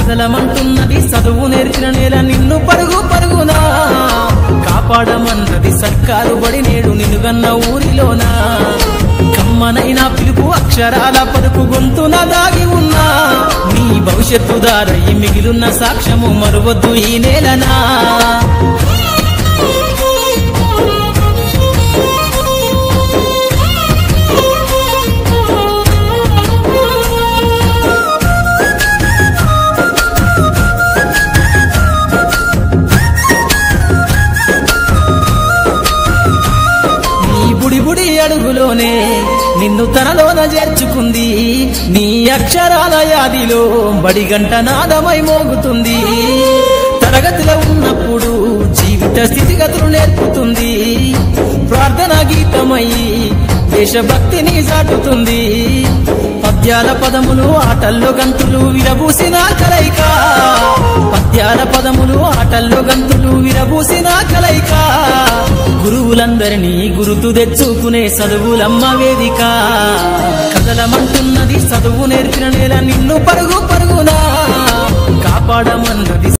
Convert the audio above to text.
కదలమంటున్నది చదువు నేర్చిన నేల నిన్ను పరుగు పరుగునా కాపాడమన్నది సర్కారు బడి నేడు నిన్నుగన్న ఊరిలోనా కమ్మనైనా పిలుపు అక్షరాల పలుకు గొంతున దాగి ఉన్నా నీ భవిష్యత్తు దారయి మిగిలిన సాక్ష్యము మరువద్దు ఈ నేలనా బుడి అడుగులోనే నిన్ను తనలోన చేర్చుకుంది నీ అక్షరాల యాదిలో బడిగంట నాదమై మోగుతుంది తరగతిలో ఉన్నప్పుడు జీవిత స్థితిగతులు నేర్పుతుంది ప్రార్థనా గీతమై దేశభక్తిని చాటుతుంది పద్యాల పదములు ఆటల్లో గంతులు విరబూసిన కలయిక పద్యాల పదములు ఆటల్లో గంతులు విరబూసిన కలయిక గురువులందరినీ గురుతు తెచ్చుకునే చదువులమ్మ వేదిక కదలమంటున్నది చదువు నేర్పిన నేల నిన్ను పరుగు పరుగునా కాపాడమన్నది